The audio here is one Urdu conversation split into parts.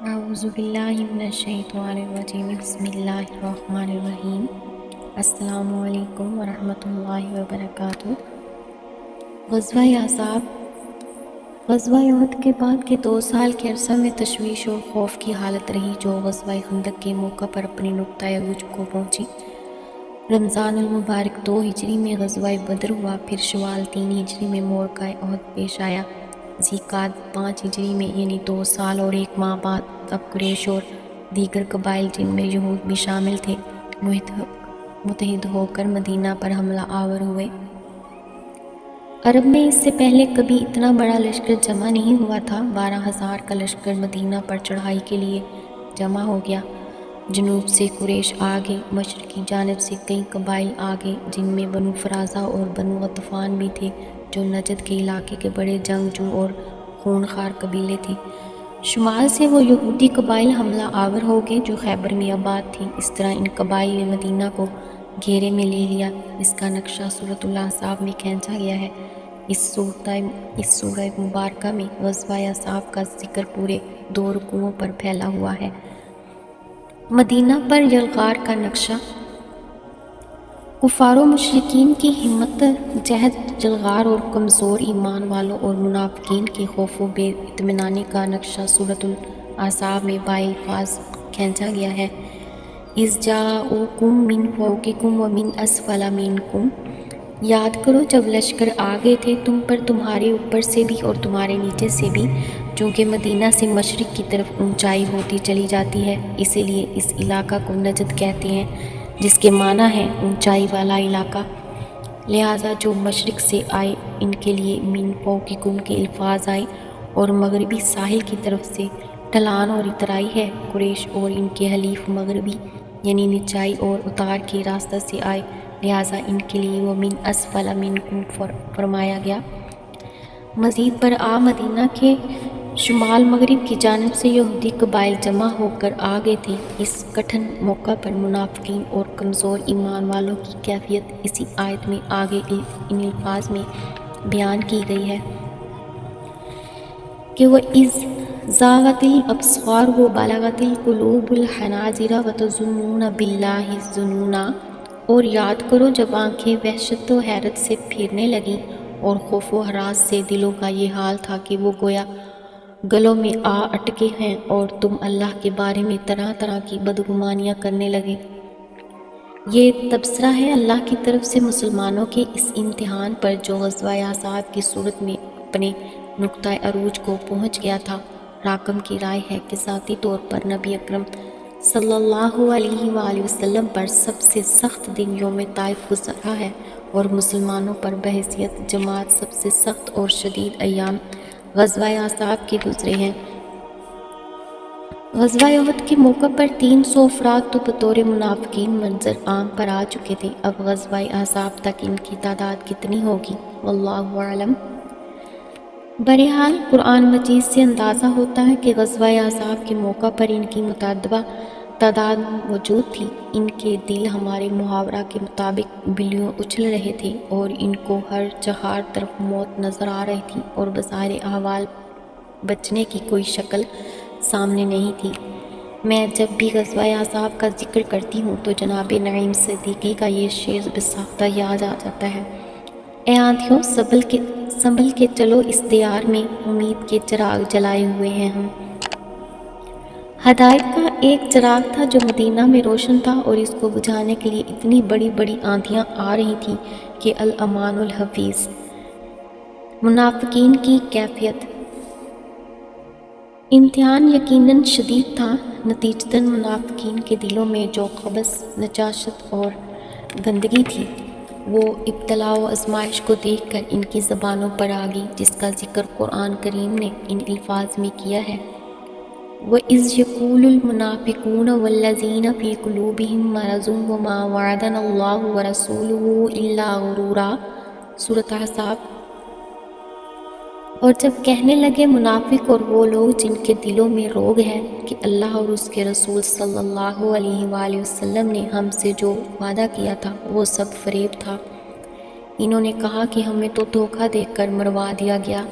اعوذ باللہ من الشیطان الرجیم بسم اللہ الرحمن الرحیم السلام علیکم ورحمۃ اللہ وبرکاتہ۔ غزوہ احزاب غزوہ احد کے بعد کے 2 سال کے عرصہ میں تشویش اور خوف کی حالت رہی جو غزوہ خندق کے موقع پر اپنے نقطۂ عروج کو پہنچی۔ رمضان المبارک 2 ہجری میں غزوہ بدر ہوا، پھر شوال 3 ہجری میں موقع احد پیش آیا۔ ذی-قعدہ 5 ہجری میں یعنی 2 سال اور 1 ماہ بعد اب قریش اور دیگر قبائل جن میں یہود بھی شامل تھے متحد ہو کر مدینہ پر حملہ آور ہوئے۔ عرب میں اس سے پہلے کبھی اتنا بڑا لشکر جمع نہیں ہوا تھا۔ 12,000 کا لشکر مدینہ پر چڑھائی کے لیے جمع ہو گیا۔ جنوب سے قریش آگے، مشرقی جانب سے کئی قبائل آگے جن میں بنو فرازہ اور بنو غطفان بھی تھے جو نجد کے علاقے کے بڑے جنگجو اور خونخوار قبیلے تھے۔ شمال سے وہ یہودی قبائل حملہ آور ہو گئے جو خیبر میں آباد تھی۔ اس طرح ان قبائل نے مدینہ کو گھیرے میں لے لیا۔ اس کا نقشہ سورۃ الاحزاب میں کھینچا گیا ہے۔ اس سورہ مبارکہ میں غزوہ احزاب کا ذکر پورے 2 رکوعوں پر پھیلا ہوا ہے۔ مدینہ پر یلغار کا نقشہ۔ کفار و مشرکین کی ہمت جہد یلغار اور کمزور ایمان والوں اور منافقین کے خوف و بے اطمینانی کا نقشہ سورۃ الاحزاب میں بالفاظ کھینچا گیا ہے۔ اذ جاؤکم من فوقکم ومن اسفل منکم، یاد کرو جب لشکر آگے تھے تم پر، تمہارے اوپر سے بھی اور تمہارے نیچے سے بھی، چونکہ مدینہ سے مشرق کی طرف اونچائی ہوتی چلی جاتی ہے، اسی لیے اس علاقہ کو نجد کہتے ہیں جس کے معنی ہے اونچائی والا علاقہ۔ لہٰذا جو مشرق سے آئے ان کے لیے من فوقکم کے الفاظ آئے، اور مغربی ساحل کی طرف سے ڈھلان اور اترائی ہے۔ قریش اور ان کے حلیف مغربی یعنی نچائی اور اتار کے راستہ سے آئے، لہٰذا ان کے لیے وہ من اسفل منکم فرمایا گیا۔ مزید برآں مدینہ کے شمال مغرب کی جانب سے یہودی قبائل جمع ہو کر آ گئے تھے۔ اس کٹھن موقع پر منافقین اور کمزور ایمان والوں کی کیفیت اسی آیت میں آگے ان الفاظ میں بیان کی گئی ہے کہ وَإِذْ زَاغَتِ الْأَبْصَارُ وَبَلَغَتِ الْقُلُوبُ الْحَنَاجِرَ وَتَظُنُّونَ بِاللَّهِ الظُّنُونَ، اور یاد کرو جب آنکھیں وحشت و حیرت سے پھرنے لگیں اور خوف و ہراس سے دلوں کا یہ حال تھا کہ وہ گویا گلوں میں آ اٹکے ہیں، اور تم اللہ کے بارے میں طرح طرح کی بدگمانیاں کرنے لگے۔ یہ تبصرہ ہے اللہ کی طرف سے مسلمانوں کے اس امتحان پر جو غزوہ احزاب کی صورت میں اپنے نقطۂ عروج کو پہنچ گیا تھا۔ راکم کی رائے ہے کہ ذاتی طور پر نبی اکرم صلی اللہ علیہ وآلہ وسلم پر سب سے سخت دن یوم طائف گزرا ہے، اور مسلمانوں پر بحیثیت جماعت سب سے سخت اور شدید ایام غزوہ احزاب کے گزرے ہیں۔ غزوہ احد کے موقع پر 300 افراد تو بطور منافقین منظر عام پر آ چکے تھے، اب غزوہ احزاب تک ان کی تعداد کتنی ہوگی واللہ اعلم۔ بہرحال قرآن مجید سے اندازہ ہوتا ہے کہ غزوہ احزاب کے موقع پر ان کی متعددہ تعداد موجود تھی۔ ان کے دل ہمارے محاورہ کے مطابق بلیوں اچھل رہے تھے، اور ان کو ہر طرف موت نظر آ رہی تھی، اور بظاہر احوال بچنے کی کوئی شکل سامنے نہیں تھی۔ میں جب بھی غزوہ احزاب کا ذکر کرتی ہوں تو جناب نعیم صدیقی کا یہ شعر بساختہ یاد آ جاتا ہے: اے آندھیوں سنبھل کے چلو اس دیار میں، امید کے چراغ جلائے ہوئے ہیں ہم۔ ہدایت کا ایک چراغ تھا جو مدینہ میں روشن تھا، اور اس کو بجھانے کے لیے اتنی بڑی بڑی آندھیاں آ رہی تھیں کہ الامان الحفیظ۔ منافقین کی کیفیت۔ امتحان یقیناً شدید تھا، نتیجتاً منافقین کے دلوں میں جو خبث، نجاست اور گندگی تھی وہ ابتلاء و آزمائش کو دیکھ کر ان کی زبانوں پر آ گئی، جس کا ذکر قرآن کریم نے ان الفاظ میں کیا ہے: وَإِذْ يَقُولُ الْمُنَافِقُونَ وَالَّذِينَ فِي قُلُوبِهِم مَّرَضٌ وَمَا وَعَدَنَا اللَّهُ وَرَسُولُهُ إِلَّا غُرُورًا، سورۃ احزاب۔ اور جب کہنے لگے منافق اور وہ لوگ جن کے دلوں میں روگ ہے کہ اللہ اور اس کے رسول صلی اللہ علیہ وآلہ وسلم نے ہم سے جو وعدہ کیا تھا وہ سب فریب تھا، انہوں نے کہا کہ ہمیں تو دھوکہ دے کر مروا دیا گیا،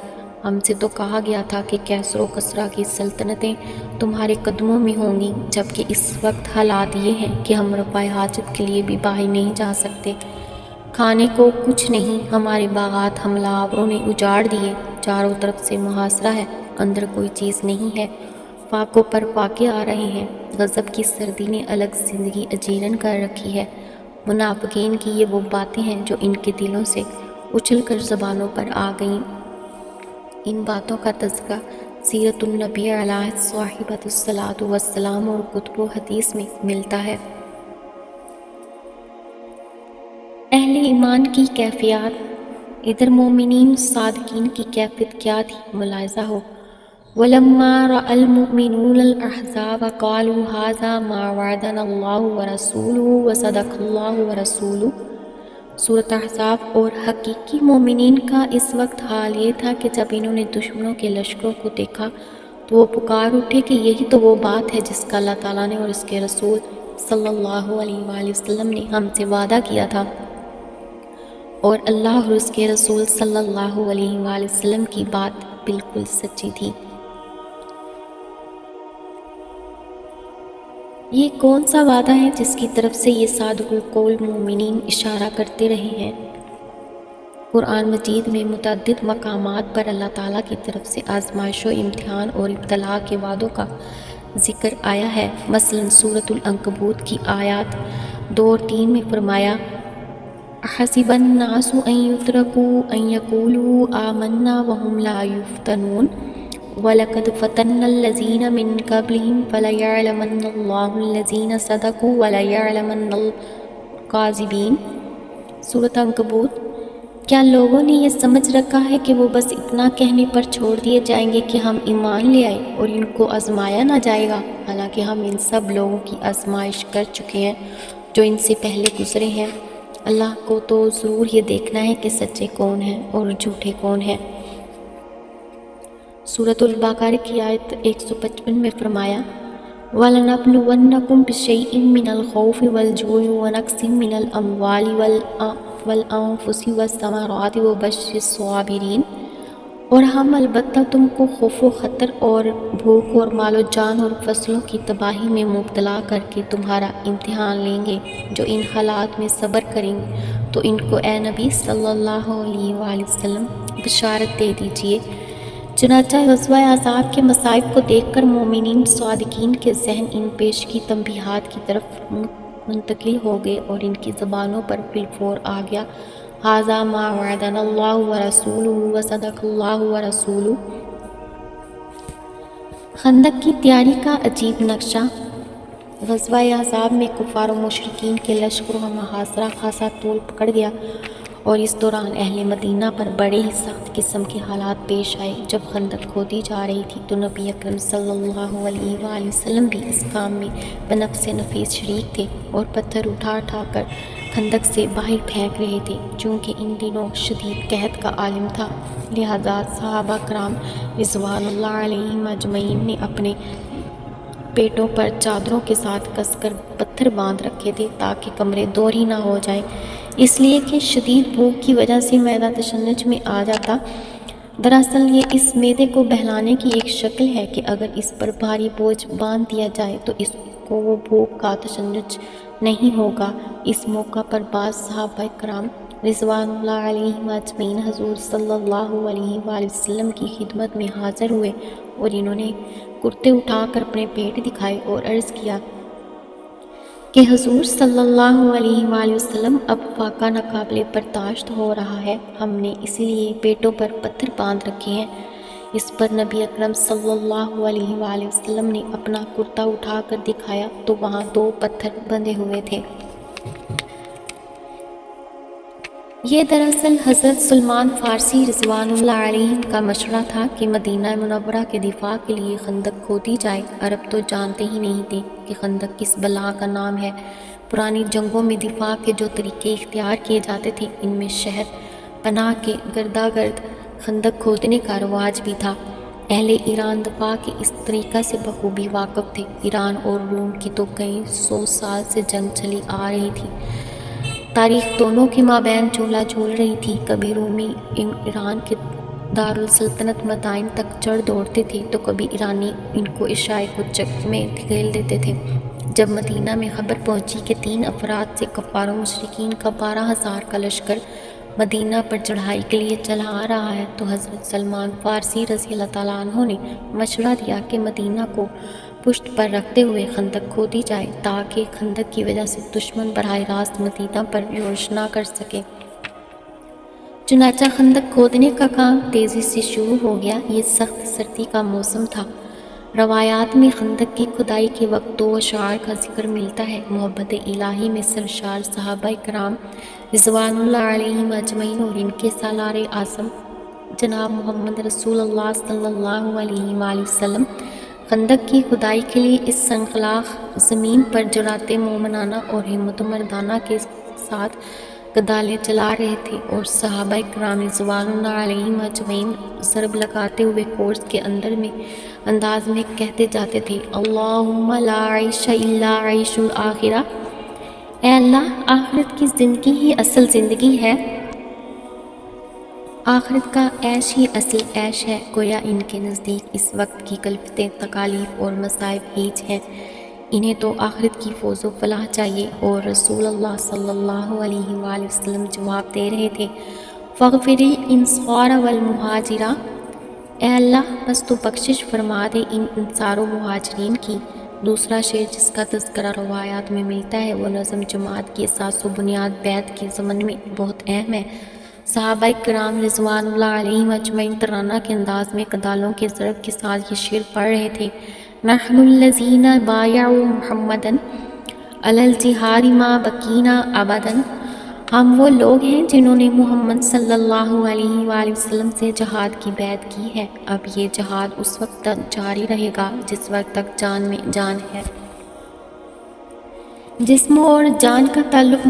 ہم سے تو کہا گیا تھا کہ کیسر و کسرا کی سلطنتیں تمہارے قدموں میں ہوں گی، جبکہ اس وقت حالات یہ ہیں کہ ہم رفع حاجت کے لیے بھی باہر نہیں جا سکتے۔ کھانے کو کچھ نہیں، ہمارے باغات حملہ آوروں نے اجاڑ دیے، چاروں طرف سے محاصرہ ہے، اندر کوئی چیز نہیں ہے، فاقوں پر فاقے آ رہے ہیں۔ غضب کی سردی نے الگ زندگی اجیرن کر رکھی ہے۔ منافقین کی یہ وہ باتیں ہیں جو ان کے دلوں سے اچھل کر زبانوں پر آ گئیں۔ ان باتوں کا تذکرہ سیرت النبی علیہ صاحبۃ الصلاۃ والسلام اور کتب و حدیث میں ملتا ہے۔ اہل ایمان کی کیفیات۔ ادھر مومنین صادقین کی کیفیت کیا تھی ملاحظہ ہو۔ وَلَمَّا رَأَى الْمُؤْمِنُونَ الْأَحْزَابَ قَالُوا هَٰذَا مَا وَعَدَنَا اللَّهُ وَرَسُولُهُ وَصَدَقَ اللَّهُ وَرَسُولُهُ۔ سورۃ احزاب۔ اور حقیقی مومنین کا اس وقت حال یہ تھا کہ جب انہوں نے دشمنوں کے لشکروں کو دیکھا تو وہ پکار اٹھے کہ یہی تو وہ بات ہے جس کا اللہ تعالیٰ نے اور اس کے رسول صلی اللہ علیہ وآلہ وسلم نے ہم سے وعدہ کیا تھا، اور اللہ اور اس کے رسول صلی اللہ علیہ وآلہ وسلم کی بات بالکل سچی تھی۔ یہ کون سا وعدہ ہے جس کی طرف سے یہ صادق القول مومنین اشارہ کرتے رہے ہیں؟ قرآن مجید میں متعدد مقامات پر اللہ تعالیٰ کی طرف سے آزمائش و امتحان اور ابتلاء کے وعدوں کا ذکر آیا ہے۔ مثلاً سورۃ العنکبوت کی آیات 2 اور 3 میں فرمایا اَحَسِبَ النَّاسُ أَن يُتْرَكُوا أَن يَقُولُوا آمَنَّا وَهُمْ لَا يُفْتَنُونَ وَلَقَدْ فَتَنَّا الَّذِينَ مِن قَبْلِهِمْ فَلَيَعْلَمَنَّ اللَّهُ الَّذِينَ صَدَقُوا وَلَيَعْلَمَنَّ الْكَاذِبِينَ۔ سورۃ عنکبوت۔ کیا لوگوں نے یہ سمجھ رکھا ہے کہ وہ بس اتنا کہنے پر چھوڑ دیے جائیں گے کہ ہم ایمان لے آئے اور ان کو آزمایا نہ جائے گا، حالانکہ ہم ان سب لوگوں کی آزمائش کر چکے ہیں جو ان سے پہلے گزرے ہیں۔ اللہ کو تو ضرور یہ دیکھنا ہے کہ سچے کون ہیں اور جھوٹے کون ہیں۔ سورۃ البقرہ کی آیت 155 میں فرمایا وَلَنَبْلُوَنَّكُم بِشَيْءٍ مِّنَ الْخَوْفِ وَالْجُوعِ وَنَقْصٍ مِّنَ الْأَمْوَالِ وَالْأَنفُسِ وَالثَّمَرَاتِ وَبَشِّرِ الصَّابِرِينَ۔ اور ہم البتہ تم کو خوف و خطر اور بھوک اور مال و جان اور فصلوں کی تباہی میں مبتلا کر کے تمہارا امتحان لیں گے۔ جو ان حالات میں صبر کریں گے تو ان کو اے نبی صلی اللہ علیہ وآلہ وسلم بشارت دے دیجئے۔ چنانچہ غزوہ احزاب کے مصائب کو دیکھ کر مومنین صادقین کے ذہن ان پیش کی تنبیہات کی طرف منتقل ہو گئے اور ان کی زبانوں پر بالفور آ گیا ھذا ما وعدنا اللہ ورسولہ وصدق اللہ ورسولہ۔ خندق کی تیاری کا عجیب نقشہ۔ غزوہ احزاب میں کفار و مشرکین کے لشکروں کا محاصرہ خاصا طول پکڑ گیا، اور اس دوران اہل مدینہ پر بڑے ہی سخت قسم کے حالات پیش آئے۔ جب خندق کھودی جا رہی تھی تو نبی اکرم صلی اللہ علیہ وآلہ وسلم بھی اس کام میں بنفس نفیس شریک تھے اور پتھر اٹھا اٹھا کر خندق سے باہر پھینک رہے تھے۔ چونکہ ان دنوں شدید قحط کا عالم تھا، لہذا صحابہ کرام رضوان اللہ علیہم اجمعین نے اپنے پیٹوں پر چادروں کے ساتھ کس کر پتھر باندھ رکھے تھے تاکہ کمرے دوہری نہ ہو جائیں، اس لیے کہ شدید بھوک کی وجہ سے معدہ تشنج میں آ جاتا۔ دراصل یہ اس معدے کو بہلانے کی ایک شکل ہے کہ اگر اس پر بھاری بوجھ باندھ دیا جائے تو اس کو وہ بھوک کا تشنج نہیں ہوگا۔ اس موقع پر بعض صحابہ کرام رضوان اللہ علیہم اجمعین حضور صلی اللہ علیہ وآلہ وسلم کی خدمت میں حاضر ہوئے اور انہوں نے کرتے اٹھا کر اپنے پیٹ دکھائے اور عرض کیا کہ حضور صلی اللہ علیہ وآلہ وسلم اب فاقہ ناقابل برداشت ہو رہا ہے، ہم نے اسی لیے پیٹوں پر پتھر باندھ رکھے ہیں۔ اس پر نبی اکرم صلی اللہ علیہ وآلہ وسلم نے اپنا کرتا اٹھا کر دکھایا تو وہاں 2 پتھر بندھے ہوئے تھے۔ یہ دراصل حضرت سلمان فارسی رضوان اللہ علیہ کا مشورہ تھا کہ مدینہ منورہ کے دفاع کے لیے خندق کھودی جائے۔ عرب تو جانتے ہی نہیں تھے کہ خندق کس بلا کا نام ہے۔ پرانی جنگوں میں دفاع کے جو طریقے اختیار کیے جاتے تھے ان میں شہر پناہ کے گرداگرد خندق کھودنے کا رواج بھی تھا۔ اہل ایران دفاع کے اس طریقہ سے بخوبی واقف تھے۔ ایران اور روم کی تو کئی 100 سال سے جنگ چلی آ رہی تھی، تاریخ دونوں کے مابین جھولا جھول رہی تھی۔ کبھی رومی ایران کے دارالسلطنت مدائن تک چڑھ دوڑتے تھے تو کبھی ایرانی ان کو عشائے کچک میں دھکیل دیتے تھے۔ جب مدینہ میں خبر پہنچی کہ 3 افراد سے کفار و مشرکین کا 12,000 کا لشکر مدینہ پر چڑھائی کے لیے چلا آ رہا ہے تو حضرت سلمان فارسی رضی اللہ تعالیٰ عنہ نے مشورہ دیا کہ مدینہ کو پشت پر رکھتے ہوئے خندق کھودی جائے تاکہ خندق کی وجہ سے دشمن براہ راست مدینہ پر یورش نہ کر سکے۔ چنانچہ خندق کھودنے کا کام تیزی سے شروع ہو گیا۔ یہ سخت سردی کا موسم تھا۔ روایات میں خندق کی کھدائی کے وقت 2 اشعار کا ذکر ملتا ہے۔ محبت الہی میں سرشار صحابہ کرام رضوان اللہ علیہم اجمعین اور ان کے سالار اعظم جناب محمد رسول اللہ صلی اللہ علیہ وآلہ وسلم خندق کی کھدائی کے لیے اس سنگلاخ زمین پر جرأت مومنانہ اور ہمت مردانہ کے ساتھ کدالیں چلا رہے تھے اور صحابہ کرام رضوان اللہ علیہم اجمعین ضرب لگاتے ہوئے کورس کے انداز میں کہتے جاتے تھے، اللہم لا عیش الا عیش الآخرہ، اے اللہ آخرت کی زندگی ہی اصل زندگی ہے، آخرت کا عیش ہی اصل عیش ہے۔ گویا ان کے نزدیک اس وقت کی کلفتیں، تکالیف اور مصائب ہیچ ہیں، انہیں تو آخرت کی فوز و فلاح چاہیے۔ اور رسول اللہ صلی اللہ علیہ وآلہ وسلم جواب دے رہے تھے، فاغفر الانصار والمہاجرہ، اے اللہ بس تو بخشش فرما دے ان انصار و مہاجرین کی۔ دوسرا شعر جس کا تذکرہ روایات میں ملتا ہے وہ نظم جماعت کی اساس و بنیاد بیعت کے ضمن میں بہت اہم ہے۔ صحابہ کرام رضوان اللہ علیہم اجمعین ترانہ کے انداز میں کدالوں کے ضرب کے ساتھ یہ شعر پڑھ رہے تھے، نحن الذین بایعوا محمدا علی الجہاد ما بقینا ابدا، ہم وہ لوگ ہیں جنہوں نے محمد صلی اللہ علیہ وآلہ وسلم سے جہاد کی بیعت کی ہے، اب یہ جہاد اس وقت تک جاری رہے گا جس وقت تک جان میں جان ہے۔ جسم اور جان کا تعلق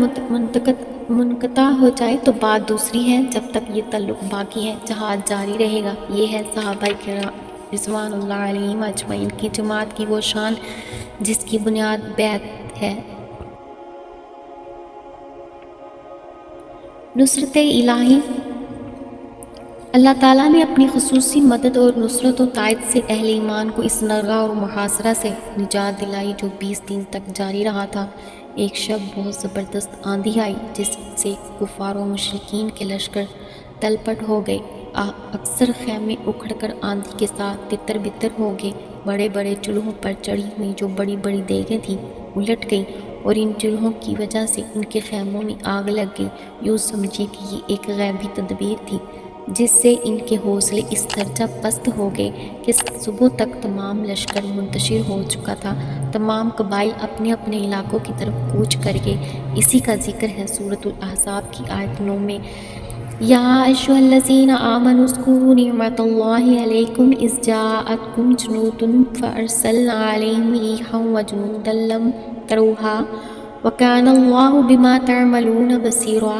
منقطع ہو جائے تو بات دوسری ہے، جب تک یہ تعلق باقی ہے جہاد جاری رہے گا۔ یہ ہے صحابہ کرام رضوان اللہ علیہم اجمعین کی جماعت کی وہ شان جس کی بنیاد بیعت ہے۔ نصرت الہی، اللہ تعالیٰ نے اپنی خصوصی مدد اور نصرت و تائید سے اہل ایمان کو اس نرغہ اور محاصرہ سے نجات دلائی جو 20 دن تک جاری رہا تھا۔ ایک شب بہت زبردست آندھی آئی جس سے کفار و مشرکین کے لشکر تلپٹ ہو گئے، اکثر خیمے اکھڑ کر آندھی کے ساتھ تتر بتر ہو گئے، بڑے بڑے چولہوں پر چڑھی ہوئی جو بڑی بڑی دیگیں تھیں الٹ گئیں اور ان چولہوں کی وجہ سے ان کے خیموں میں آگ لگ گئی۔ یوں سمجھیے کہ یہ ایک غیبی تدبیر تھی جس سے ان کے حوصلے اس درجہ پست ہو گئے کہ صبح تک تمام لشکر منتشر ہو چکا تھا، تمام قبائل اپنے اپنے علاقوں کی طرف کوچ کر گئے۔ اسی کا ذکر ہے سورۃ الاحزاب کی آیت 9 میں، یا ایھا الذین آمنوا اذکروا نعمت اللہ علیکم اذ جاءتکم جنود فارسلنا علیہم ریحا وجنودا لم تروھا وکان اللہ بما تعملون بصیرا۔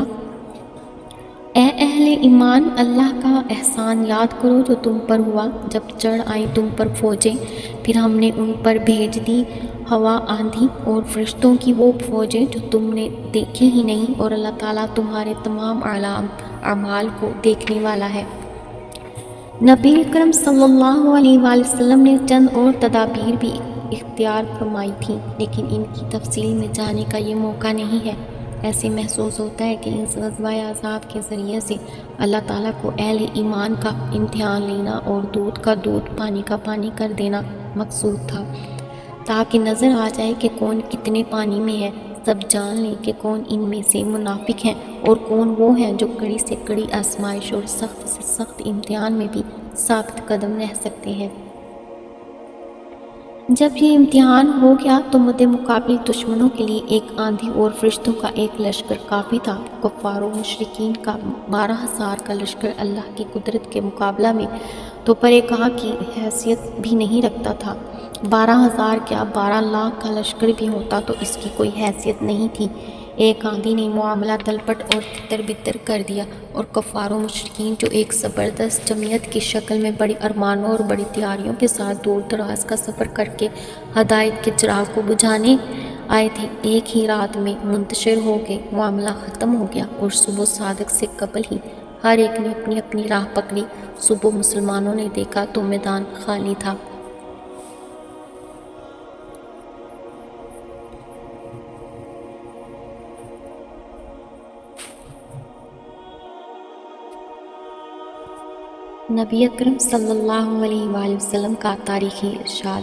اے اہل ایمان، اللہ کا احسان یاد کرو جو تم پر ہوا جب چڑھ آئیں تم پر فوجیں، پھر ہم نے ان پر بھیج دی ہوا، آندھی اور فرشتوں کی وہ فوجیں جو تم نے دیکھی ہی نہیں، اور اللہ تعالیٰ تمہارے تمام اعمال کو دیکھنے والا ہے۔ نبی اکرم صلی اللہ علیہ وآلہ وسلم نے چند اور تدابیر بھی اختیار فرمائی تھیں، لیکن ان کی تفصیل میں جانے کا یہ موقع نہیں ہے۔ ایسے محسوس ہوتا ہے کہ اس غزوہ احزاب کے ذریعے سے اللہ تعالیٰ کو اہل ایمان کا امتحان لینا اور دودھ کا دودھ پانی کا پانی کر دینا مقصود تھا، تاکہ نظر آ جائے کہ کون کتنے پانی میں ہے، سب جان لیں کہ کون ان میں سے منافق ہیں اور کون وہ ہیں جو کڑی سے کڑی آزمائش اور سخت سے سخت امتحان میں بھی ثابت قدم رہ سکتے ہیں۔ جب یہ امتحان ہو گیا تو مد مقابل دشمنوں کے لیے ایک آندھی اور فرشتوں کا ایک لشکر کافی تھا۔ کفار و مشرکین کا 12,000 کا لشکر اللہ کی قدرت کے مقابلہ میں تو پرے کہا کی حیثیت بھی نہیں رکھتا تھا۔ 12,000 کیا 12 لاکھ کا لشکر بھی ہوتا تو اس کی کوئی حیثیت نہیں تھی۔ ایک آندھی نے معاملہ تلپٹ اور تتر بتر کر دیا، اور کفار و مشرکین جو ایک زبردست جمعیت کی شکل میں بڑی ارمانوں اور بڑی تیاریوں کے ساتھ دور دراز کا سفر کر کے ہدایت کے چراغ کو بجھانے آئے تھے، ایک ہی رات میں منتشر ہو گئے۔ معاملہ ختم ہو گیا اور صبح صادق سے قبل ہی ہر ایک نے اپنی اپنی راہ پکڑی۔ صبح مسلمانوں نے دیکھا تو میدان خالی تھا۔ نبی اکرم صلی اللہ علیہ وآلہ وسلم کا تاریخی ارشاد۔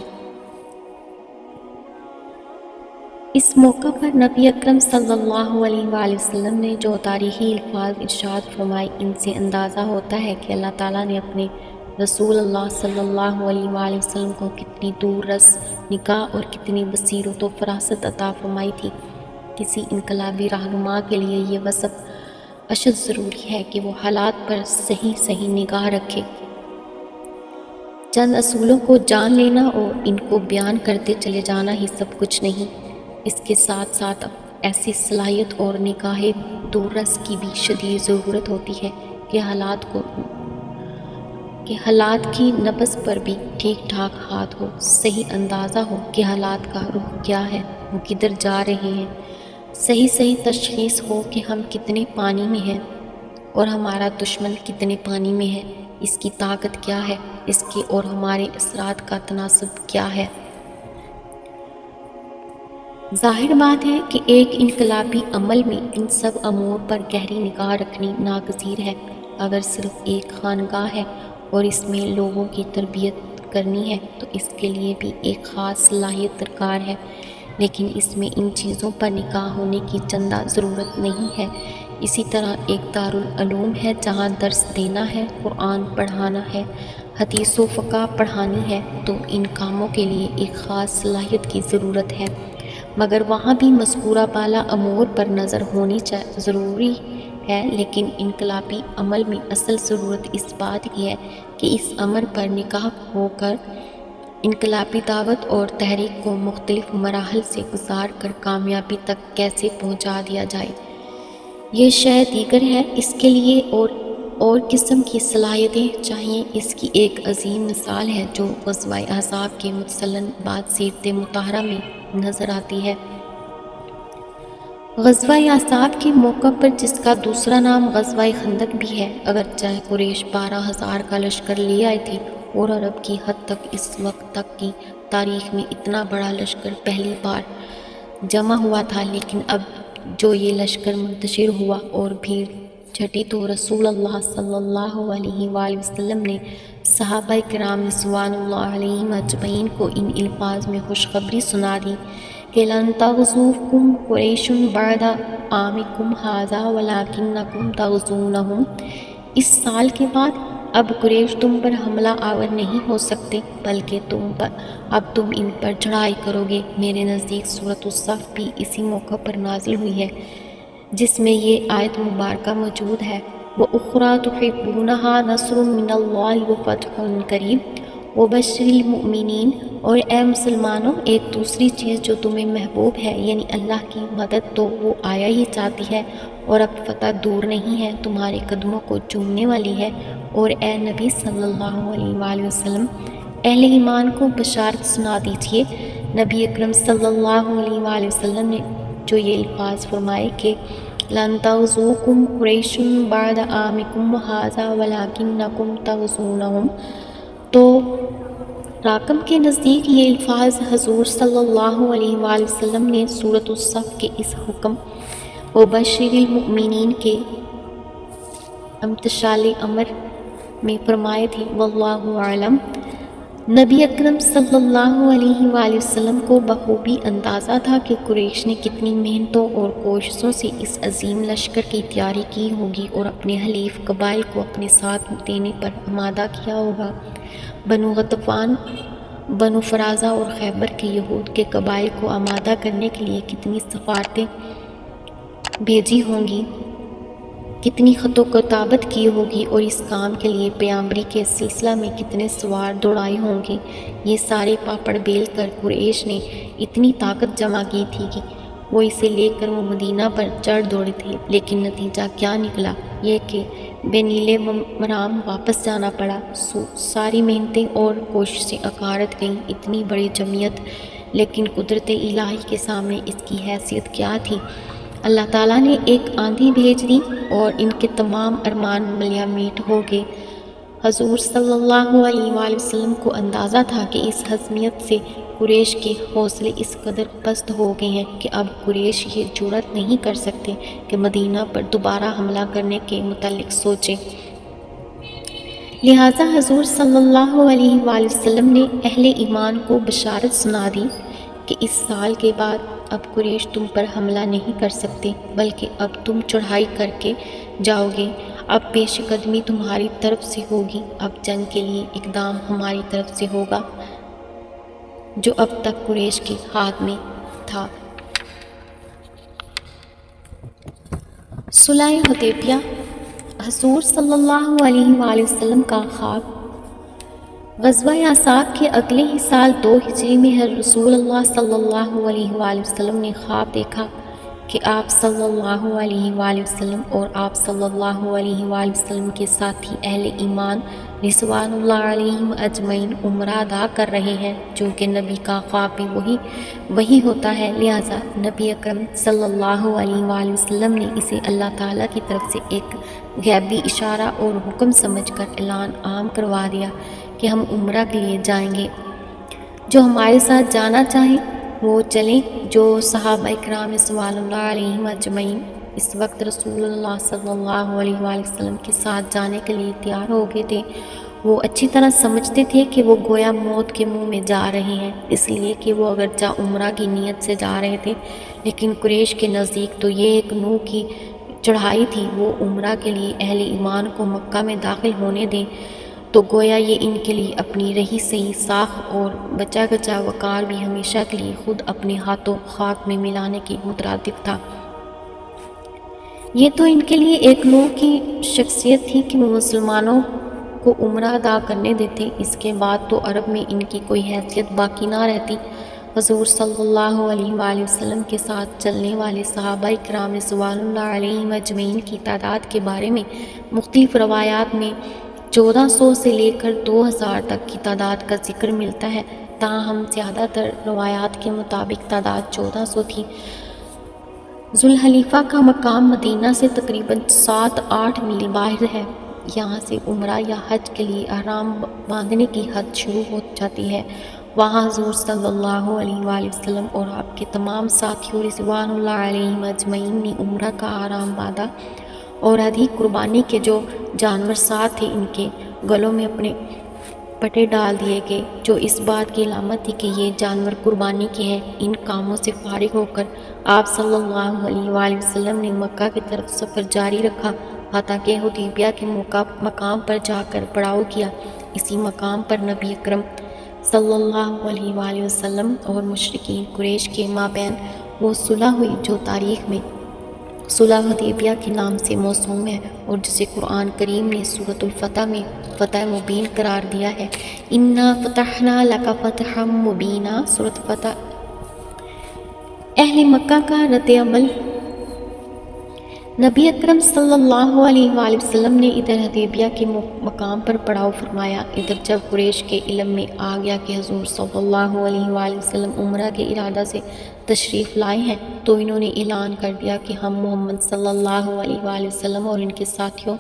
اس موقع پر نبی اکرم صلی اللہ علیہ وآلہ وسلم نے جو تاریخی الفاظ ارشاد فرمائے، ان سے اندازہ ہوتا ہے کہ اللہ تعالیٰ نے اپنے رسول اللہ صلی اللہ علیہ وآلہ وسلم کو کتنی دور رس نگاہ اور کتنی بصیرت و فراست عطا فرمائی تھی۔ کسی انقلابی رہنما کے لیے یہ وصف اشد ضروری ہے کہ وہ حالات پر صحیح نگاہ رکھے۔ چند اصولوں کو جان لینا اور ان کو بیان کرتے چلے جانا ہی سب کچھ نہیں، اس کے ساتھ ساتھ ایسی صلاحیت اور نگاہ دوررس کی بھی شدید ضرورت ہوتی ہے کہ حالات کی نبض پر بھی ٹھیک ٹھاک ہاتھ ہو، صحیح اندازہ ہو کہ حالات کا رخ کیا ہے، وہ کدھر جا رہے ہیں، صحیح تشخیص ہو کہ ہم کتنے پانی میں ہیں اور ہمارا دشمن کتنے پانی میں ہے، اس کی طاقت کیا ہے، اس کے اور ہمارے اثرات کا تناسب کیا ہے۔ ظاہر بات ہے کہ ایک انقلابی عمل میں ان سب امور پر گہری نگاہ رکھنی ناگزیر ہے۔ اگر صرف ایک خانقاہ ہے اور اس میں لوگوں کی تربیت کرنی ہے تو اس کے لیے بھی ایک خاص صلاحیت درکار ہے، لیکن اس میں ان چیزوں پر نگاہ ہونے کی چندہ ضرورت نہیں ہے۔ اسی طرح ایک دارالعلوم ہے جہاں درس دینا ہے، قرآن پڑھانا ہے، حدیث و فقہ پڑھانی ہے، تو ان کاموں کے لیے ایک خاص صلاحیت کی ضرورت ہے، مگر وہاں بھی مذکورہ بالا امور پر نظر ہونی ضروری ہے۔ لیکن انقلابی عمل میں اصل ضرورت اس بات کی ہے کہ اس امر پر نگاہ ہو کر انقلابی دعوت اور تحریک کو مختلف مراحل سے گزار کر کامیابی تک کیسے پہنچا دیا جائے، یہ شے دیگر ہے۔ اس کے لیے اور قسم کی صلاحیتیں چاہیے۔ اس کی ایک عظیم مثال ہے جو غزوہ احزاب کے متسلسل بعد سیرت مطہرہ میں نظر آتی ہے۔ غزوہ احزاب کے موقع پر، جس کا دوسرا نام غزوہ خندق بھی ہے، اگرچہ قریش 12,000 کا لشکر لے آئے تھے اور عرب کی حد تک اس وقت تک کی تاریخ میں اتنا بڑا لشکر پہلی بار جمع ہوا تھا، لیکن اب جو یہ لشکر منتشر ہوا اور بھیڑ چھٹی تو رسول اللہ صلی اللہ علیہ وآلہ وسلم نے صحابہ کرام رضوان اللہ علیہم اجمعین کو ان الفاظ میں خوشخبری سنا دی کہ لن تغزوکم قریش بعد عامکم ھذا ولکنکم تغزونہم، اس سال کے بعد اب قریش تم پر حملہ آور نہیں ہو سکتے، بلکہ اب تم ان پر چڑھائی کرو گے۔ میرے نزدیک سورۃ الصف بھی اسی موقع پر نازل ہوئی ہے، جس میں یہ آیت مبارکہ موجود ہے۔ وَأُخْرَىٰ تُحِبُّونَهَا نَصْرٌ مِّنَ اللَّهِ وَفَتْحٌ قَرِیب وَبَشِّرِ الْمُؤْمِنِينَ، اور اے مسلمانوں، ایک دوسری چیز جو تمہیں محبوب ہے، یعنی اللہ کی مدد، تو وہ آیا ہی چاہتی ہے اور اب فتح دور نہیں ہے، تمہارے قدموں کو چومنے والی ہے۔ اور اے نبی صلی اللہ علیہ وآلہ وسلم، اہل ایمان کو بشارت سنا دیجئے۔ نبی اکرم صلی اللہ علیہ وآلہ وسلم نے جو یہ الفاظ فرمائے کہ لن تغزوکم قریش بعد عامکم ھذا ولکنکم تغزونہم، تو راکم کے نزدیک یہ الفاظ حضور صلی اللہ علیہ وآلہ وسلم نے سورۃ الصف کے اس حکم وبشر المؤمنین کے امتثال امر میں فرمائے تھے۔ واللہ اعلم۔ نبی اکرم صلی اللہ علیہ وآلہ وسلم کو بخوبی اندازہ تھا کہ قریش نے کتنی محنتوں اور کوششوں سے اس عظیم لشکر کی تیاری کی ہوگی اور اپنے حلیف قبائل کو اپنے ساتھ دینے پر آمادہ کیا ہوگا۔ بنو غطفان، بنو فرازہ اور خیبر کے یہود کے قبائل کو آمادہ کرنے کے لیے کتنی سفارتیں بھیجی ہوں گی، کتنی خط و کتابت کی ہوگی، اور اس کام کے لیے پیغمبری کے سلسلہ میں کتنے سوار دوڑائے ہوں گے۔ یہ سارے پاپڑ بیل کر قریش نے اتنی طاقت جمع کی تھی کہ وہ اسے لے کر وہ مدینہ پر چڑھ دوڑے تھے، لیکن نتیجہ کیا نکلا؟ یہ کہ بے نیلے مرام واپس جانا پڑا۔ ساری محنتیں اور کوششیں اکارت گئیں، اتنی بڑی جمعیت، لیکن قدرت الہی کے سامنے اس کی حیثیت کیا تھی؟ اللہ تعالیٰ نے ایک آندھی بھیج دی اور ان کے تمام ارمان ملیہ میٹ ہو گئے۔ حضور صلی اللہ علیہ وآلہ وسلم کو اندازہ تھا کہ اس ہزیمت سے قریش کے حوصلے اس قدر پست ہو گئے ہیں کہ اب قریش یہ جرأت نہیں کر سکتے کہ مدینہ پر دوبارہ حملہ کرنے کے متعلق سوچیں۔ لہٰذا حضور صلی اللہ علیہ وآلہ وسلم نے اہل ایمان کو بشارت سنا دی کہ اس سال کے بعد اب قریش تم پر حملہ نہیں کر سکتے، بلکہ اب تم چڑھائی کر کے جاؤ گے۔ اب پیش قدمی تمہاری طرف سے ہوگی، اب جنگ کے لیے اقدام ہماری طرف سے ہوگا جو اب تک قریش کے ہاتھ میں تھا۔ صلح حدیبیہ۔ حضور صلی اللہ علیہ وآلہ وسلم کا خواب۔ غزوہ احزاب کے اگلے ہی سال 2 ہجری میں رسول اللہ صلی اللہ علیہ وآلہ وسلم نے خواب دیکھا کہ آپ صلی اللہ علیہ وآلہ وسلم اور آپ صلی اللہ علیہ وآلہ وسلم کے ساتھی اہل ایمان رضوان اللہ علیہم اجمعین عمرہ ادا کر رہے ہیں، چونکہ نبی کا خواب بھی وہی ہوتا ہے، لہٰذا نبی اکرم صلی اللہ علیہ وآلہ وسلم نے اسے اللہ تعالیٰ کی طرف سے ایک غیبی اشارہ اور حکم سمجھ کر اعلان عام کروا دیا کہ ہم عمرہ کے لیے جائیں گے، جو ہمارے ساتھ جانا چاہیں وہ چلیں۔ جو صحابہ کرام رضوان اللہ علیہم اجمعین اس وقت رسول اللہ صلی اللہ علیہ وآلہ وسلم کے ساتھ جانے کے لیے تیار ہو گئے تھے، وہ اچھی طرح سمجھتے تھے کہ وہ گویا موت کے منہ میں جا رہے ہیں، اس لیے کہ وہ اگرچہ عمرہ کی نیت سے جا رہے تھے لیکن قریش کے نزدیک تو یہ ایک نوح کی چڑھائی تھی، وہ عمرہ کے لیے اہل ایمان کو مکہ میں داخل ہونے دیں تو گویا یہ ان کے لیے اپنی رہی سہی ساکھ اور بچا گچا وقار بھی ہمیشہ کے لیے خود اپنے ہاتھوں خاک میں ملانے کے مترادف تھا۔ یہ تو ان کے لیے ایک نوح کی شخصیت تھی کہ وہ مسلمانوں کو عمرہ ادا کرنے دیتے، اس کے بعد تو عرب میں ان کی کوئی حیثیت باقی نہ رہتی۔ حضور صلی اللہ علیہ وآلہ وسلم کے ساتھ چلنے والے صحابہ کرام رضوان اللہ علیہم اجمعین کی تعداد کے بارے میں مختلف روایات میں 1400 سے لے کر 2000 تک کی تعداد کا ذکر ملتا ہے، تاہم زیادہ تر روایات کے مطابق تعداد 1400 تھی۔ ذوالحلیفہ کا مقام مدینہ سے تقریباً 7-8 میل باہر ہے، یہاں سے عمرہ یا حج کے لیے احرام باندھنے کی حد شروع ہو جاتی ہے۔ وہاں حضور صلی اللہ علیہ وآلہ وسلم اور آپ کے تمام ساتھیوں رضوان اللہ علیہم اجمعین نے عمرہ کا احرام باندھا اور ہدیہ قربانی کے جو جانور ساتھ تھے ان کے گلوں میں اپنے پٹے ڈال دیے گئے، جو اس بات کی علامت تھی کہ یہ جانور قربانی کے ہیں۔ ان کاموں سے فارغ ہو کر آپ صلی اللہ علیہ وآلہ وسلم نے مکہ کی طرف سفر جاری رکھا، حتیٰ کہ حدیبیہ کے مقام پر جا کر پڑاؤ کیا۔ اسی مقام پر نبی اکرم صلی اللہ علیہ وآلہ وسلم اور مشرکین قریش کے مابین وہ صلح ہوئی جو تاریخ میں صلح حدیبیہ کے نام سے موسوم ہے اور جسے قرآن کریم نے سورۃ الفتح میں فتح مبین قرار دیا ہے۔ اِنَّا فَتَحْنَا لَكَ فَتْحًا مُبِینًا۔ سورۃ فتح۔ اہل مکہ کا رد عمل۔ نبی اکرم صلی اللہ علیہ وآلہ وسلم نے ادھر حدیبیہ کے مقام پر پڑاؤ فرمایا، ادھر جب قریش کے علم میں آ گیا کہ حضور صلی اللہ علیہ وآلہ وسلم عمرہ کے ارادہ سے تشریف لائے ہیں تو انہوں نے اعلان کر دیا کہ ہم محمد صلی اللہ علیہ وآلہ وسلم اور ان کے ساتھیوں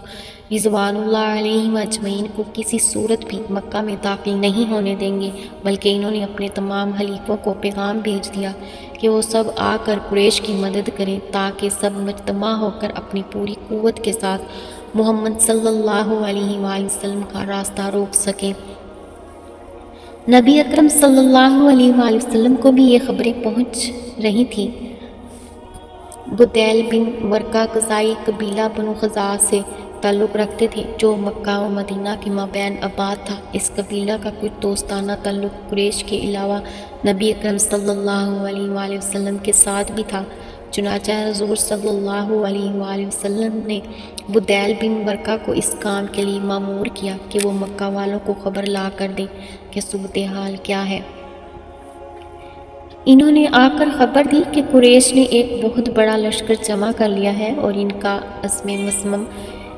رضوان اللہ علیہم اجمعین کو کسی صورت بھی مکہ میں داخل نہیں ہونے دیں گے، بلکہ انہوں نے اپنے تمام حلیفوں کو پیغام بھیج دیا کہ وہ سب آ کر قریش کی مدد کریں تاکہ سب مجتمع ہو کر اپنی پوری قوت کے ساتھ محمد صلی اللہ علیہ وآلہ وسلم کا راستہ روک سکیں۔ نبی اکرم صلی اللہ علیہ وآلہ وسلم کو بھی یہ خبریں پہنچ رہی تھیں۔ بدیل بن ورقہ قضائی قبیلہ بنو خزاعہ سے تعلق رکھتے تھے جو مکہ و مدینہ کے مابین آباد تھا۔ اس قبیلہ کا کچھ دوستانہ تعلق قریش کے علاوہ نبی اکرم صلی اللہ علیہ وآلہ وسلم کے ساتھ بھی تھا، چنانچہ حضور صلی اللہ علیہ وآلہ وسلم نے بدیل بن ورقہ کو اس کام کے لیے مامور کیا کہ وہ مکہ والوں کو خبر لا کر دے کہ صورتحال کیا ہے۔ انہوں نے آ کر خبر دی کہ قریش نے ایک بہت بڑا لشکر جمع کر لیا ہے اور ان کا عزم مصمم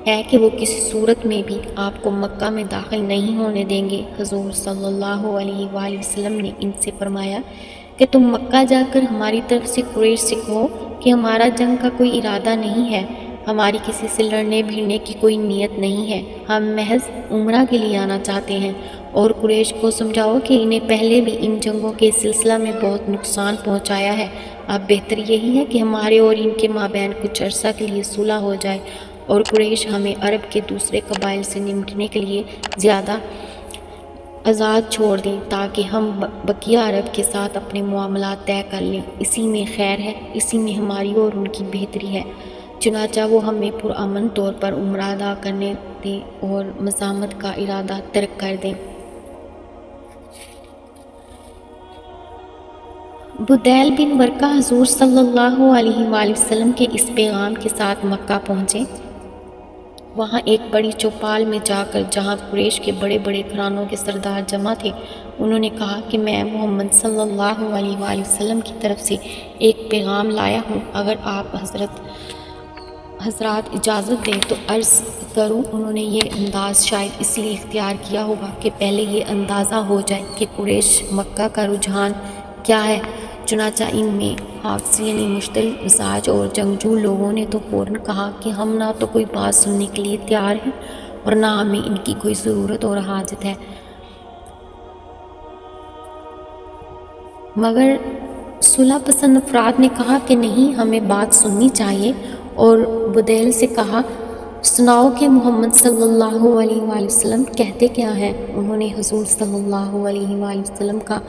ہے کہ وہ کسی صورت میں بھی آپ کو مکہ میں داخل نہیں ہونے دیں گے۔ حضور صلی اللہ علیہ وآلہ وسلم نے ان سے فرمایا کہ تم مکہ جا کر ہماری طرف سے قریش سے کہو کہ ہمارا جنگ کا کوئی ارادہ نہیں ہے، ہماری کسی سے لڑنے بھیڑنے کی کوئی نیت نہیں ہے، ہم محض عمرہ کے لیے آنا چاہتے ہیں۔ اور قریش کو سمجھاؤ کہ انہیں پہلے بھی ان جنگوں کے سلسلہ میں بہت نقصان پہنچایا ہے، اب بہتر یہی ہے کہ ہمارے اور ان کے مابین کچھ عرصہ کے لیے صلح ہو جائے اور قریش ہمیں عرب کے دوسرے قبائل سے نمٹنے کے لیے زیادہ آزاد چھوڑ دیں تاکہ ہم بقیہ عرب کے ساتھ اپنے معاملات طے کر لیں، اسی میں خیر ہے، اسی میں ہماری اور ان کی بہتری ہے۔ چنانچہ وہ ہمیں پرامن طور پر عمرہ ادا کرنے دیں اور مزاحمت کا ارادہ ترک کر دیں۔ بدیل بن ورقہ حضور صلی اللہ علیہ وآلہ وسلم کے اس پیغام کے ساتھ مکہ پہنچے۔ وہاں ایک بڑی چوپال میں جا کر جہاں قریش کے بڑے بڑے گھرانوں کے سردار جمع تھے، انہوں نے کہا کہ میں محمد صلی اللہ علیہ وآلہ وسلم کی طرف سے ایک پیغام لایا ہوں، اگر آپ حضرات اجازت دیں تو عرض کروں۔ انہوں نے یہ انداز شاید اس لیے اختیار کیا ہوگا کہ پہلے یہ اندازہ ہو جائے کہ قریش مکہ کا رجحان کیا ہے۔ چنانچہ ان میں حافظ یعنی مشتعل مزاج اور جنگجو لوگوں نے تو فوراً کہا کہ ہم نہ تو کوئی بات سننے کے لیے تیار ہیں اور نہ ہمیں ان کی کوئی ضرورت اور حاجت ہے، مگر صلح پسند افراد نے کہا کہ نہیں، ہمیں بات سننی چاہیے، اور بدیل سے کہا سناؤ کہ محمد صلی اللہ علیہ وآلہ وسلم کہتے کیا ہیں۔ انہوں نے حضور صلی اللہ علیہ وآلہ وسلم کا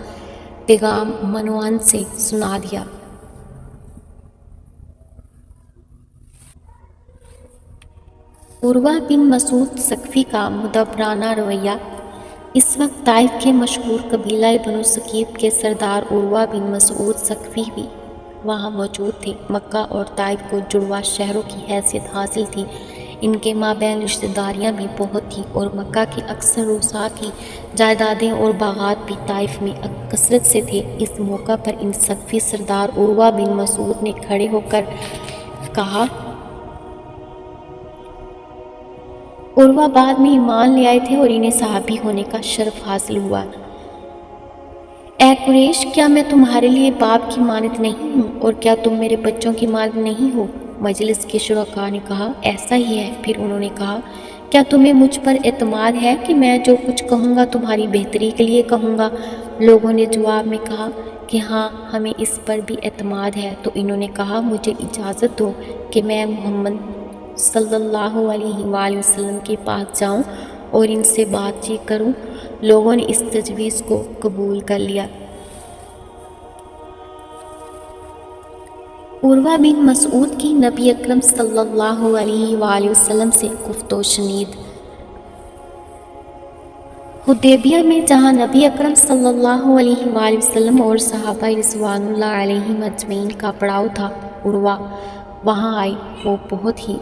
پیغام عنوان سے سنا دیا۔ عروہ بن مسعود ثقفی کا مدبرانہ رویہ۔ اس وقت طائف کے مشہور قبیلہ بنو ثقیف کے سردار عروہ بن مسعود ثقفی بھی وہاں موجود تھے۔ مکہ اور طائف کو جڑواں شہروں کی حیثیت حاصل تھی، ان کے مابین رشتہ داریاں بھی بہت تھیں، اور مکہ کی اکثر رؤساء کی جائیدادیں اور باغات بھی طائف میں کثرت سے تھے۔ اس موقع پر ان ثقفی سردار عروہ بن مسعود نے کھڑے ہو کر کہا، عروہ بعد میں ایمان لے آئے تھے اور انہیں صحابی ہونے کا شرف حاصل ہوا۔ اے قریش، کیا میں تمہارے لیے باپ کی مانند نہیں ہوں، اور کیا تم میرے بچوں کی مانند نہیں ہو؟ مجلس کے شرکاء نے کہا، ایسا ہی ہے۔ پھر انہوں نے کہا، کیا تمہیں مجھ پر اعتماد ہے کہ میں جو کچھ کہوں گا تمہاری بہتری کے لیے کہوں گا؟ لوگوں نے جواب میں کہا کہ ہاں، ہمیں اس پر بھی اعتماد ہے۔ تو انہوں نے کہا، مجھے اجازت دو کہ میں محمد صلی اللہ علیہ وآلہ وسلم کے پاس جاؤں اور ان سے بات چیت کروں۔ لوگوں نے اس تجویز کو قبول کر لیا۔ عروہ بن مسعود کی نبی اکرم صلی اللہ علیہ وآلہ وسلم سے گفت و شنید۔ حدیبیہ میں جہاں نبی اکرم صلی اللہ علیہ وآلہ وسلم اور صحابہ رضوان اللہ علیہم اجمعین کا پڑاؤ تھا، عروہ وہاں آئے۔ وہ بہت ہی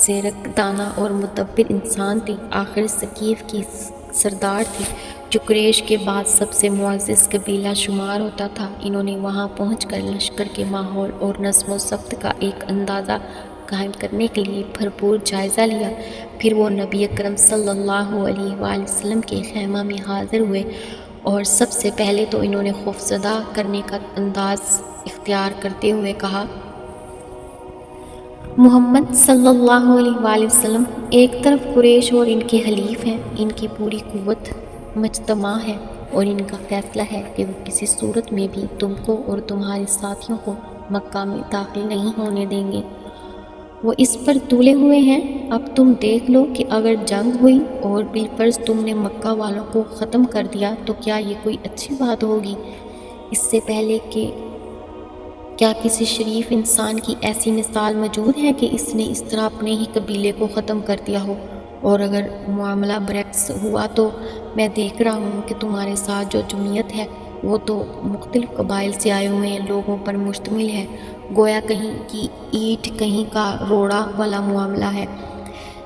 زیرک، دانا اور مدبر انسان تھے، آخر ثقیف کی سردار تھے، جو قریش کے بعد سب سے معزز قبیلہ شمار ہوتا تھا۔ انہوں نے وہاں پہنچ کر لشکر کے ماحول اور نظم و ضبط کا ایک اندازہ قائم کرنے کے لیے بھرپور جائزہ لیا۔ پھر وہ نبی اکرم صلی اللہ علیہ وآلہ وسلم کے خیمہ میں حاضر ہوئے، اور سب سے پہلے تو انہوں نے خوفزدہ کرنے کا انداز اختیار کرتے ہوئے کہا، محمد صلی اللہ علیہ وآلہ وسلم، ایک طرف قریش اور ان کے حلیف ہیں، ان کی پوری قوت مجتمع ہے، اور ان کا فیصلہ ہے کہ وہ کسی صورت میں بھی تم کو اور تمہارے ساتھیوں کو مکہ میں داخل نہیں ہونے دیں گے۔ وہ اس پر تولے ہوئے ہیں۔ اب تم دیکھ لو کہ اگر جنگ ہوئی اور بالفرض تم نے مکہ والوں کو ختم کر دیا تو کیا یہ کوئی اچھی بات ہوگی؟ اس سے پہلے کہ کیا کسی شریف انسان کی ایسی مثال موجود ہے کہ اس نے اس طرح اپنے ہی قبیلے کو ختم کر دیا ہو؟ اور اگر معاملہ برعکس ہوا تو میں دیکھ رہا ہوں کہ تمہارے ساتھ جو جمعیت ہے وہ تو مختلف قبائل سے آئے ہوئے لوگوں پر مشتمل ہے، گویا کہیں کی اینٹ کہیں کا روڑا والا معاملہ ہے۔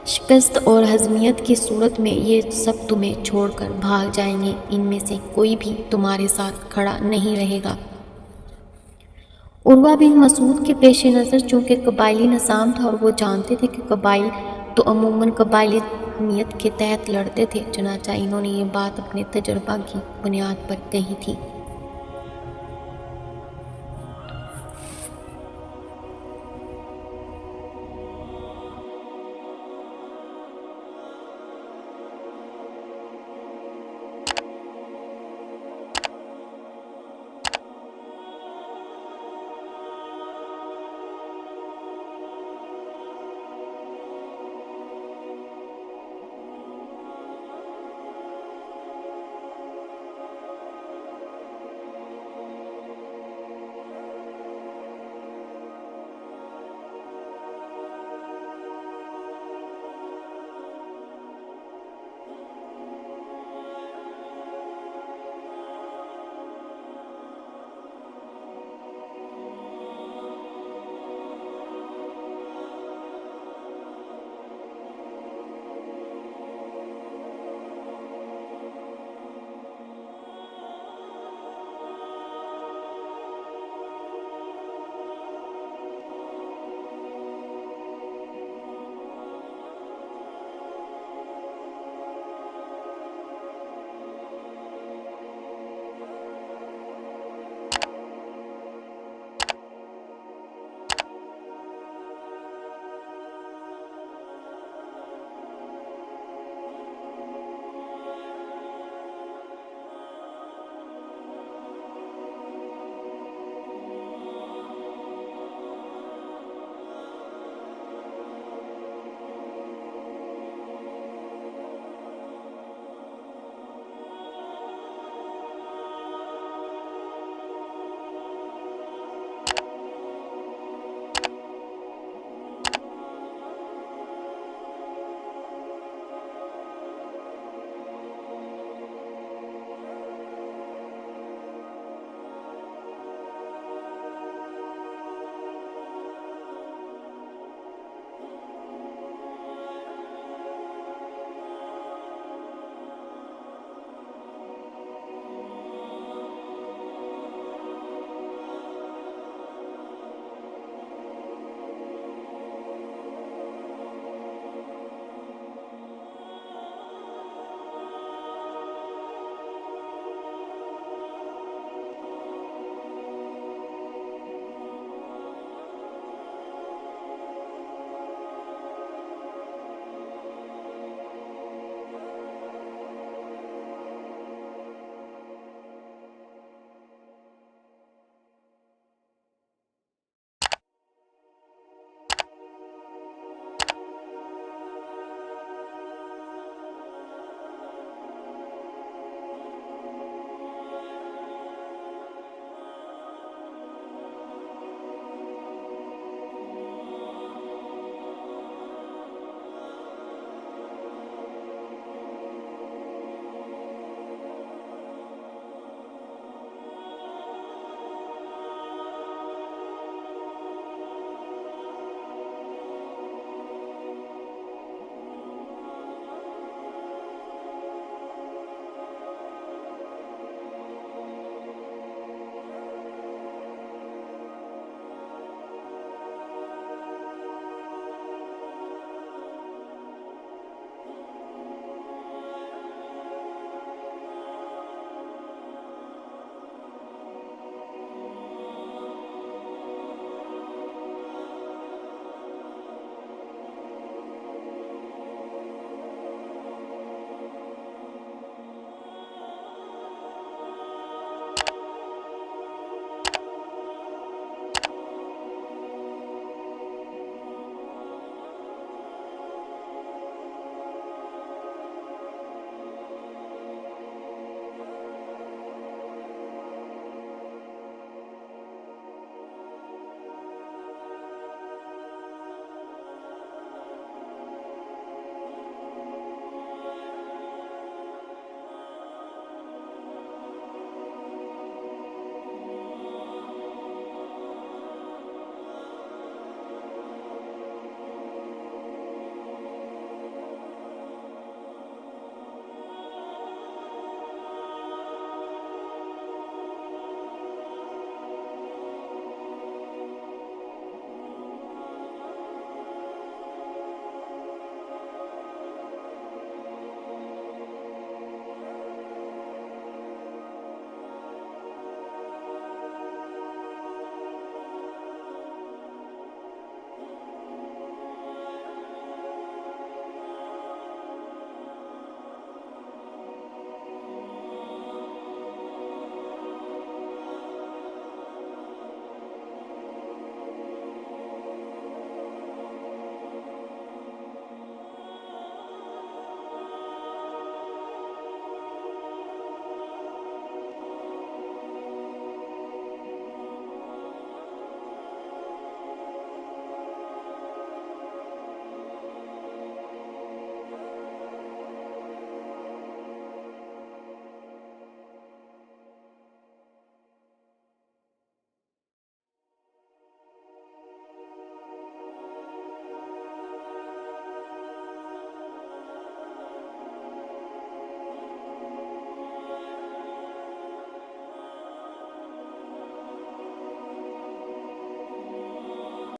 شکست اور ہزیمت کی صورت میں یہ سب تمہیں چھوڑ کر بھاگ جائیں گے، ان میں سے کوئی بھی تمہارے ساتھ کھڑا نہیں رہے گا۔ عروہ بن مسعود کے پیش نظر چونکہ قبائلی نظام تھا اور وہ جانتے تھے کہ قبائل تو عموماً قبائلی حمیت کے تحت لڑتے تھے، چنانچہ انہوں نے یہ بات اپنے تجربہ کی بنیاد پر کہی تھی۔